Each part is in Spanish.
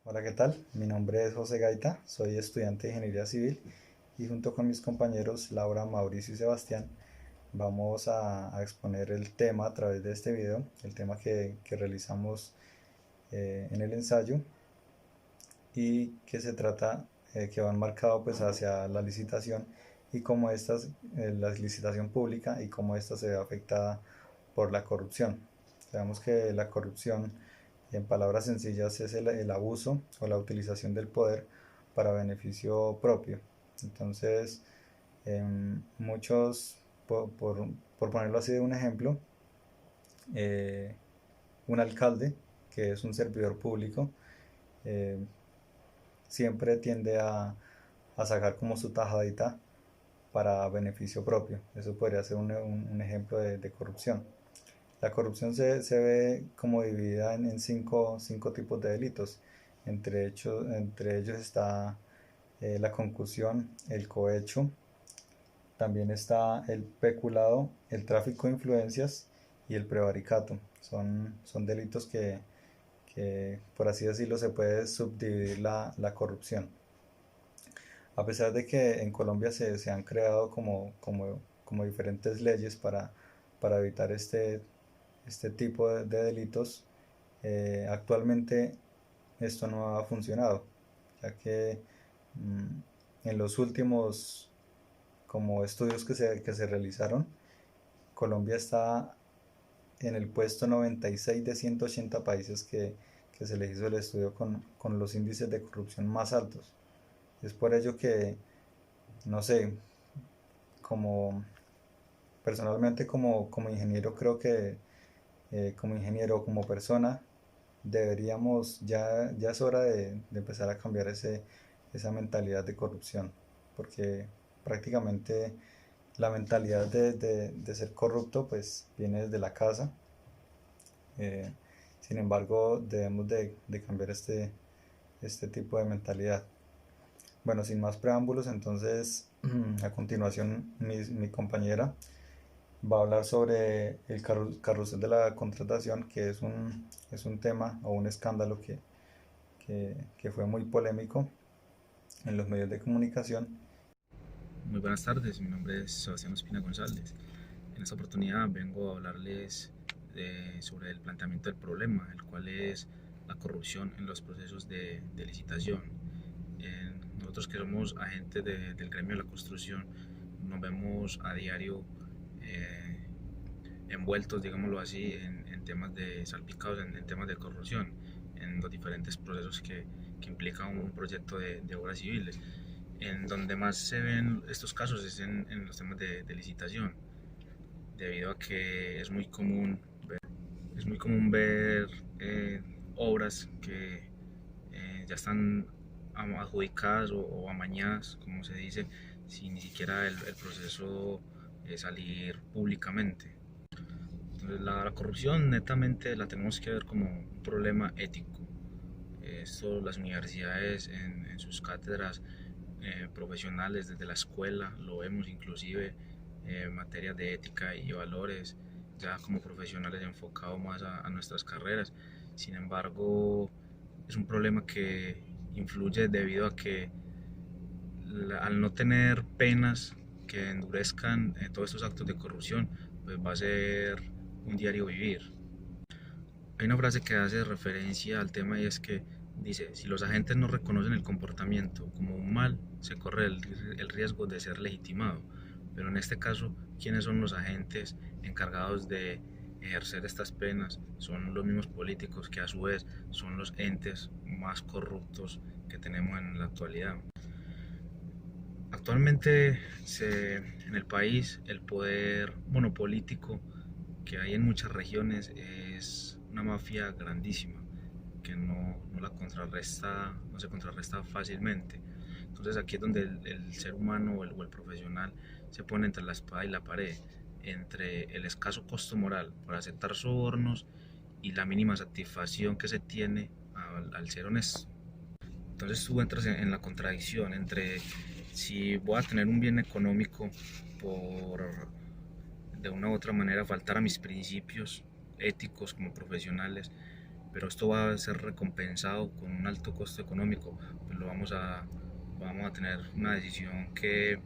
Hola, ¿qué tal? Mi nombre es José Gaita, soy estudiante de Ingeniería Civil y junto con mis compañeros Laura, Mauricio y Sebastián vamos a exponer el tema a través de este video, el tema que realizamos en el ensayo y que se trata, que va enmarcado pues hacia la licitación y cómo la licitación pública y cómo esta se ve afectada por la corrupción. Sabemos que la corrupción, en palabras sencillas, es el abuso o la utilización del poder para beneficio propio. Entonces, muchos, por ponerlo así de un ejemplo, eh, un alcalde, que es un servidor público, eh, siempre tiende a sacar como su tajadita para beneficio propio. Eso podría ser un ejemplo de corrupción. La corrupción se ve como dividida en cinco tipos de delitos. Entre ellos está la concusión, el cohecho, también está el peculado, el tráfico de influencias y el prevaricato. Son delitos que, por así decirlo, se puede subdividir la corrupción. A pesar de que en Colombia se han creado como diferentes leyes para evitar este tipo de delitos, actualmente esto no ha funcionado, ya que en los últimos como estudios que se realizaron, Colombia está en el puesto 96 de 180 países que se les hizo el estudio con los índices de corrupción más altos. Es por ello que, no sé, como personalmente como ingeniero creo que como ingeniero, como persona, deberíamos, ya es hora de empezar a cambiar esa mentalidad de corrupción, porque prácticamente la mentalidad de ser corrupto pues viene desde la casa. eh, Sin embargo, debemos de cambiar este tipo de mentalidad. Bueno, sin más preámbulos, entonces a continuación mi compañera va a hablar sobre el carrusel de la contratación, que es un tema o un escándalo que fue muy polémico en los medios de comunicación. Muy buenas tardes, mi nombre es Sebastián Ospina González. En esta oportunidad vengo a hablarles sobre el planteamiento del problema, el cual es la corrupción en los procesos de licitación. Nosotros que somos agentes del gremio de la construcción, nos vemos a diario eh, envueltos, digámoslo así, en temas de salpicados, en temas de corrupción, en los diferentes procesos que implica un proyecto de obras civiles. En donde más se ven estos casos es en los temas de licitación, debido a que es muy común ver obras que ya están adjudicadas o amañadas, como se dice, sin ni siquiera el proceso salir públicamente. Entonces la corrupción netamente la tenemos que ver como un problema ético. Esto las universidades en sus cátedras profesionales desde la escuela, lo vemos inclusive en materias de ética y valores, ya como profesionales enfocados más a nuestras carreras. Sin embargo, es un problema que influye debido a que al no tener penas que endurezcan todos estos actos de corrupción, pues va a ser un diario vivir. Hay una frase que hace referencia al tema y es que dice, si los agentes no reconocen el comportamiento como un mal, se corre el riesgo de ser legitimado. Pero en este caso, ¿quiénes son los agentes encargados de ejercer estas penas? Son los mismos políticos que a su vez son los entes más corruptos que tenemos en la actualidad. Actualmente en el país el poder monopolítico que hay en muchas regiones es una mafia grandísima que no la contrarresta, no se contrarresta fácilmente. Entonces aquí es donde el ser humano o el profesional se pone entre la espada y la pared, entre el escaso costo moral por aceptar sobornos y la mínima satisfacción que se tiene al ser honesto. Entonces tú entras en la contradicción entre si voy a tener un bien económico por de una u otra manera faltar a mis principios éticos como profesionales, pero esto va a ser recompensado con un alto costo económico, pues vamos a tener una decisión que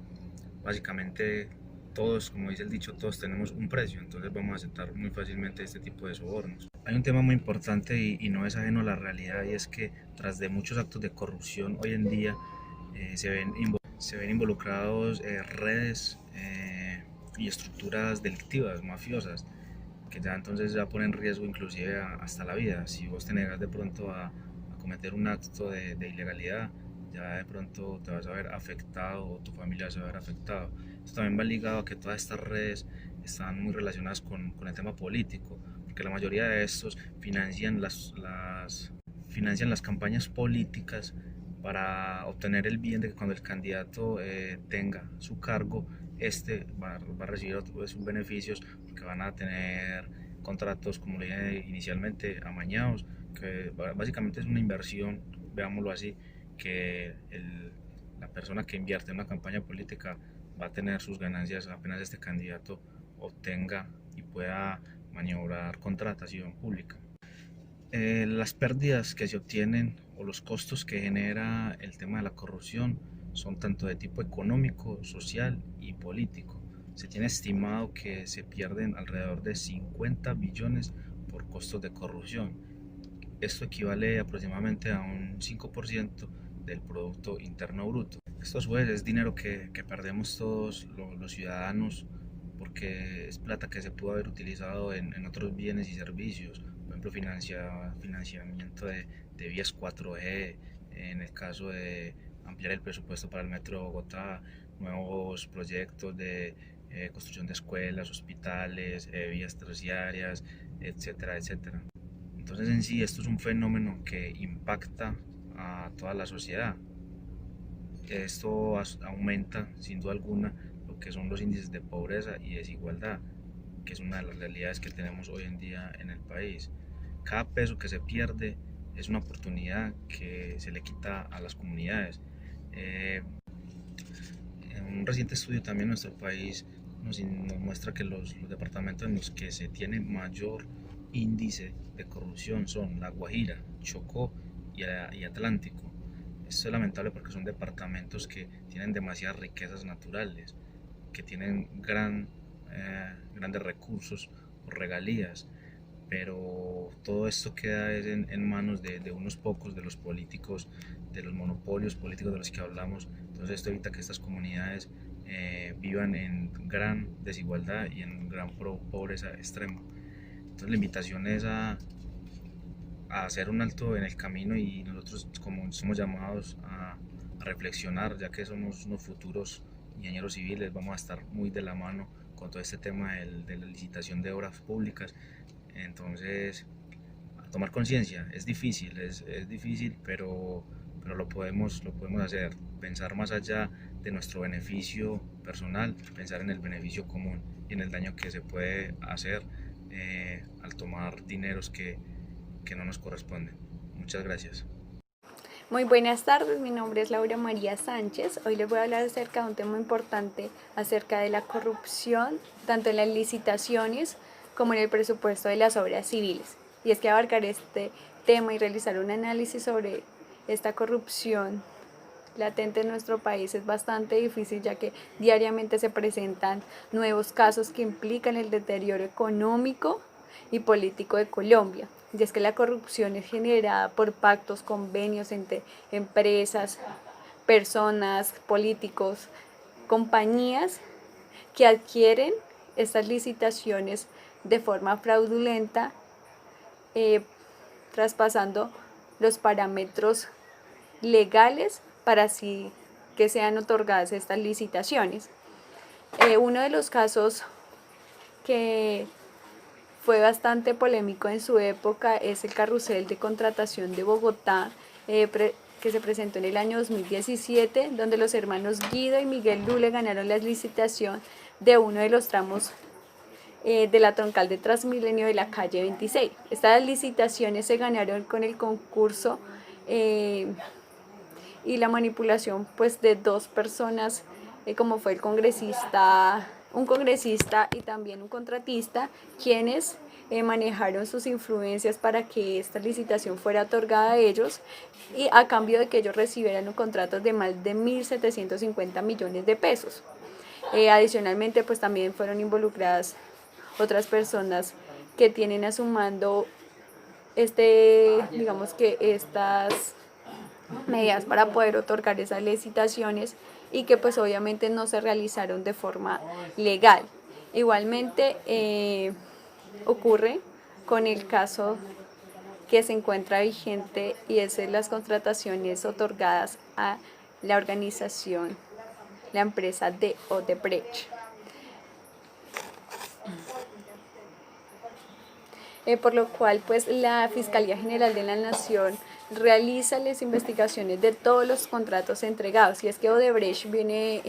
básicamente todos, como dice el dicho, todos tenemos un precio, entonces vamos a aceptar muy fácilmente este tipo de sobornos. Hay un tema muy importante y no es ajeno a la realidad, y es que tras de muchos actos de corrupción hoy en día se ven involucrados redes y estructuras delictivas, mafiosas, que ya entonces ya ponen en riesgo inclusive hasta la vida. Si vos te negas de pronto a cometer un acto de ilegalidad, ya de pronto te vas a ver afectado o tu familia se va a ver afectado. Esto también va ligado a que todas estas redes están muy relacionadas con el tema político, porque la mayoría de estos financian las campañas políticas para obtener el bien de que cuando el candidato tenga su cargo, este va a recibir sus beneficios, porque van a tener contratos, como le dije inicialmente, amañados, que básicamente es una inversión, veámoslo así, que la persona que invierte en una campaña política va a tener sus ganancias apenas este candidato obtenga y pueda maniobrar contratación pública. Las pérdidas que se obtienen o los costos que genera el tema de la corrupción son tanto de tipo económico, social y político. Se tiene estimado que se pierden alrededor de 50 billones por costos de corrupción. Esto equivale aproximadamente a un 5% del Producto Interno Bruto. Esto a su vez es dinero que perdemos todos los ciudadanos, porque es plata que se pudo haber utilizado en otros bienes y servicios, por ejemplo financiamiento de vías 4G, en el caso de ampliar el presupuesto para el Metro de Bogotá, nuevos proyectos de construcción de escuelas, hospitales, vías terciarias, etcétera, etcétera. Entonces en sí esto es un fenómeno que impacta a toda la sociedad. Esto aumenta sin duda alguna lo que son los índices de pobreza y desigualdad, que es una de las realidades que tenemos hoy en día en el país. Cada peso que se pierde es una oportunidad que se le quita a las comunidades. En un reciente estudio también en nuestro país nos muestra que los departamentos en los que se tiene mayor índice de corrupción son La Guajira, Chocó y Atlántico. Esto es lamentable porque son departamentos que tienen demasiadas riquezas naturales, que tienen grandes recursos o regalías, pero todo esto queda en manos de unos pocos, de los políticos, de los monopolios políticos de los que hablamos. Entonces esto evita que estas comunidades vivan en gran desigualdad y en gran pobreza extrema. Entonces la invitación es a hacer un alto en el camino, y nosotros como somos llamados a reflexionar, ya que somos unos futuros ingenieros civiles, vamos a estar muy de la mano con todo este tema de la licitación de obras públicas. Entonces, a tomar conciencia, es difícil, es difícil, pero lo podemos hacer, pensar más allá de nuestro beneficio personal, pensar en el beneficio común y en el daño que se puede hacer al tomar dineros que no nos corresponden. Muchas gracias. Muy buenas tardes, mi nombre es Laura María Sánchez. Hoy les voy a hablar acerca de un tema importante, acerca de la corrupción, tanto en las licitaciones como en el presupuesto de las obras civiles. Y es que abarcar este tema y realizar un análisis sobre esta corrupción latente en nuestro país es bastante difícil, ya que diariamente se presentan nuevos casos que implican el deterioro económico y político de Colombia. Y es que la corrupción es generada por pactos, convenios entre empresas, personas, políticos, compañías que adquieren estas licitaciones de forma fraudulenta, traspasando los parámetros legales para así que sean otorgadas estas licitaciones. Uno de los casos que fue bastante polémico en su época es el carrusel de contratación de Bogotá, que se presentó en el año 2017, donde los hermanos Guido y Miguel Lule ganaron la licitación de uno de los tramos de la troncal de Transmilenio de la calle 26. Estas licitaciones se ganaron con el concurso y la manipulación pues de dos personas, como fue un congresista y también un contratista, quienes manejaron sus influencias para que esta licitación fuera otorgada a ellos, y a cambio de que ellos recibieran un contrato de más de 1.750 millones de pesos. Adicionalmente, pues también fueron involucradas otras personas que tienen a su mando digamos que estas medidas para poder otorgar esas licitaciones, y que pues obviamente no se realizaron de forma legal. Igualmente ocurre con el caso que se encuentra vigente, y es las contrataciones otorgadas a la organización, la empresa de Odebrecht. Por lo cual pues la Fiscalía General de la Nación realiza las investigaciones de todos los contratos entregados, y es que Odebrecht viene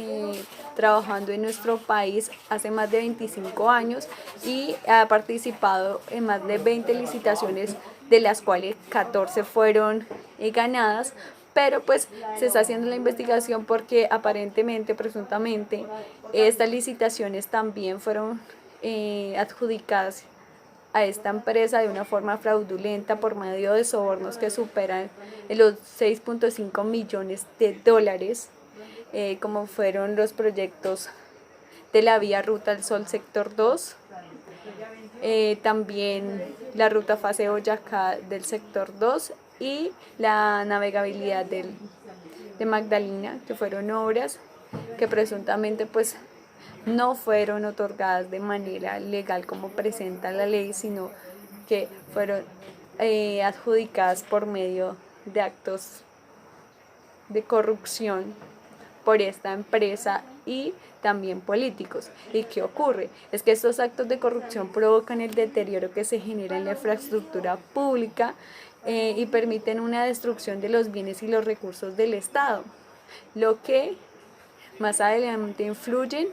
trabajando en nuestro país hace más de 25 años y ha participado en más de 20 licitaciones, de las cuales 14 fueron ganadas, pero pues se está haciendo la investigación porque aparentemente, presuntamente, estas licitaciones también fueron adjudicadas a esta empresa de una forma fraudulenta por medio de sobornos que superan los 6.5 millones de dólares, como fueron los proyectos de la vía Ruta al Sol Sector 2, también la ruta Fase Boyacá del Sector 2 y la navegabilidad de Magdalena, que fueron obras que presuntamente pues no fueron otorgadas de manera legal como presenta la ley, sino que fueron adjudicadas por medio de actos de corrupción por esta empresa y también políticos. ¿Y qué ocurre? Es que estos actos de corrupción provocan el deterioro que se genera en la infraestructura pública y permiten una destrucción de los bienes y los recursos del Estado, lo que más adelante influyen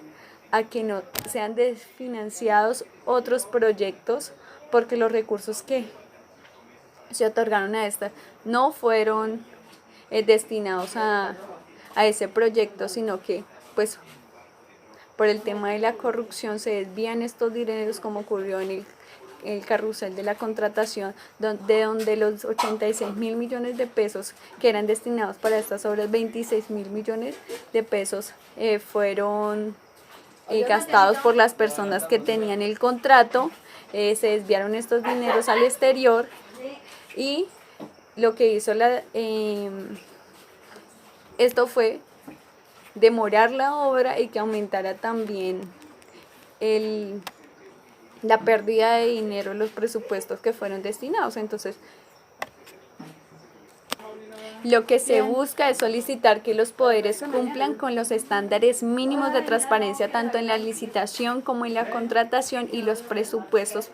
a que no sean desfinanciados otros proyectos, porque los recursos que se otorgaron a esta no fueron destinados a ese proyecto, sino que pues por el tema de la corrupción se desvían estos dineros, como ocurrió en el carrusel de la contratación, donde los 86.000 millones de pesos que eran destinados para estas obras, 26.000 millones de pesos fueron gastados por las personas que tenían el contrato. Se desviaron estos dineros al exterior, y lo que hizo esto fue demorar la obra y que aumentara también la pérdida de dinero, los presupuestos que fueron destinados. Entonces, lo que se busca es solicitar que los poderes cumplan con los estándares mínimos de transparencia, tanto en la licitación como en la contratación, y los presupuestos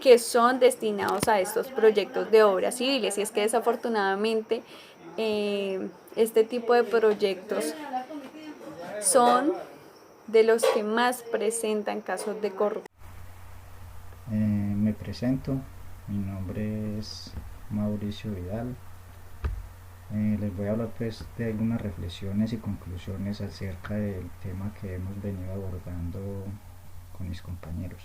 que son destinados a estos proyectos de obras civiles. Y es que desafortunadamente este tipo de proyectos son de los que más presentan casos de corrupción. Me presento, mi nombre es Mauricio Vidal. Les voy a hablar pues de algunas reflexiones y conclusiones acerca del tema que hemos venido abordando con mis compañeros.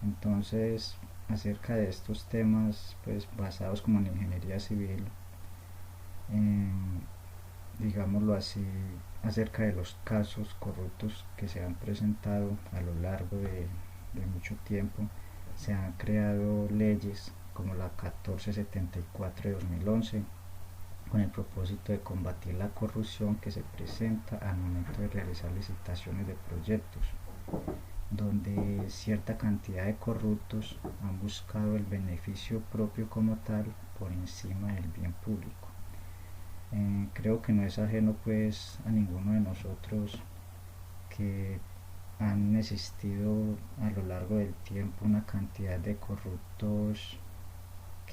Entonces, acerca de estos temas pues basados como en ingeniería civil, digámoslo así, acerca de los casos corruptos que se han presentado a lo largo de mucho tiempo, se han creado leyes como la 1474 de 2011 con el propósito de combatir la corrupción que se presenta al momento de realizar licitaciones de proyectos, donde cierta cantidad de corruptos han buscado el beneficio propio como tal por encima del bien público. Creo que no es ajeno pues a ninguno de nosotros que han existido a lo largo del tiempo una cantidad de corruptos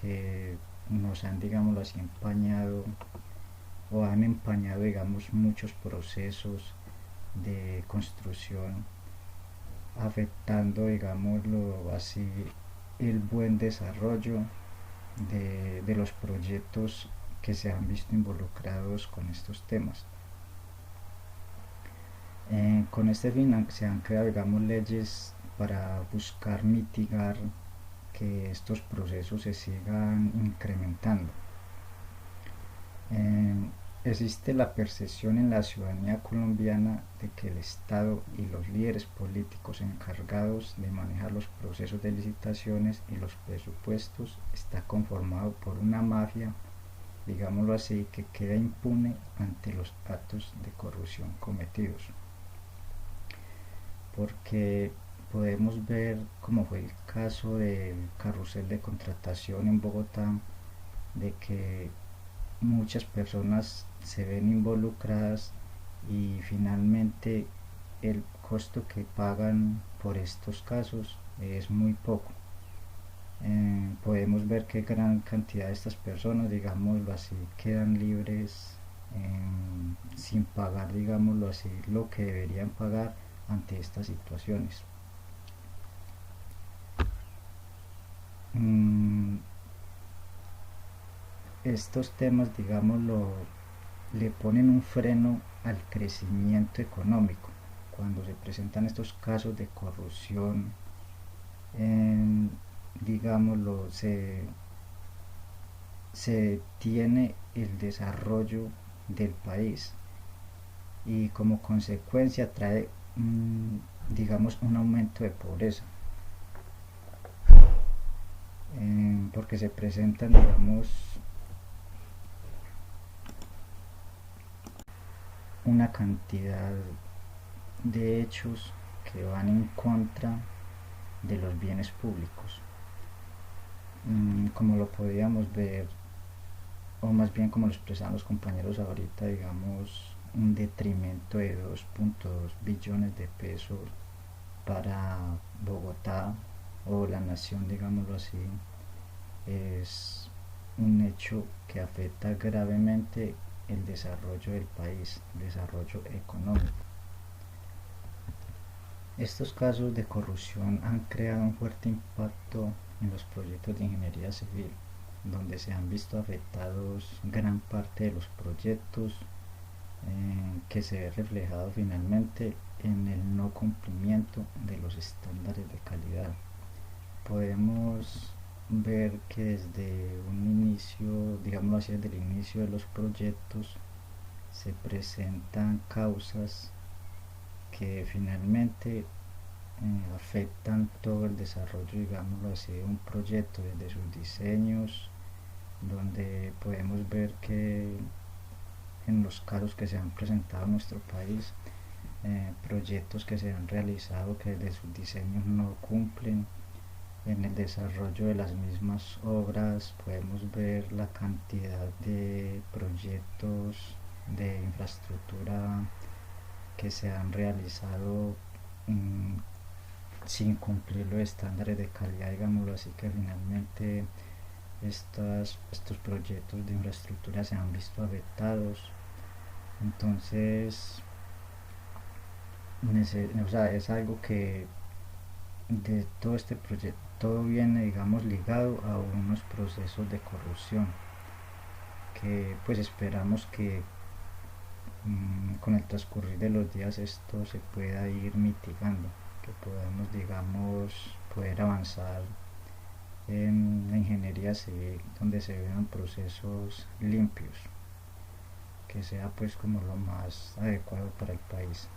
que nos han, digámoslo así, empañado o han empañado, digamos, muchos procesos de construcción, afectando, digámoslo así, el buen desarrollo de los proyectos que se han visto involucrados con estos temas. Con este fin se han creado, digamos, leyes para buscar mitigar que estos procesos se sigan incrementando. Existe la percepción en la ciudadanía colombiana de que el Estado y los líderes políticos encargados de manejar los procesos de licitaciones y los presupuestos está conformado por una mafia, digámoslo así, que queda impune ante los actos de corrupción cometidos. Porque podemos ver, como fue el caso del carrusel de contratación en Bogotá, de que muchas personas se ven involucradas y finalmente el costo que pagan por estos casos es muy poco. Podemos ver que gran cantidad de estas personas, digámoslo así, quedan libres sin pagar, digámoslo así, lo que deberían pagar ante estas situaciones. Estos temas, digámoslo, le ponen un freno al crecimiento económico. Cuando se presentan estos casos de corrupción, digámoslo, se detiene el desarrollo del país y como consecuencia trae digamos un aumento de pobreza, porque se presentan, digamos, una cantidad de hechos que van en contra de los bienes públicos, como lo podíamos ver, o más bien como lo expresaban los compañeros ahorita, digamos, un detrimento de 2.2 billones de pesos para Bogotá o la nación, digámoslo así, es un hecho que afecta gravemente el desarrollo del país, el desarrollo económico. Estos casos de corrupción han creado un fuerte impacto en los proyectos de ingeniería civil, donde se han visto afectados gran parte de los proyectos, que se ve reflejado finalmente en el no cumplimiento de los estándares de calidad. Podemos ver que desde un inicio, digámoslo así, desde el inicio de los proyectos se presentan causas que finalmente afectan todo el desarrollo, digámoslo así, de un proyecto, desde sus diseños, donde podemos ver que en los casos que se han presentado en nuestro país, proyectos que se han realizado que desde sus diseños no cumplen. En el desarrollo de las mismas obras podemos ver la cantidad de proyectos de infraestructura que se han realizado sin cumplir los estándares de calidad, digámoslo así, que finalmente estos proyectos de infraestructura se han visto afectados. Entonces, o sea, es algo que de todo este proyecto, todo viene, digamos, ligado a unos procesos de corrupción que pues esperamos que con el transcurrir de los días esto se pueda ir mitigando, que podamos, digamos, poder avanzar en la ingeniería civil donde se vean procesos limpios, que sea pues como lo más adecuado para el país.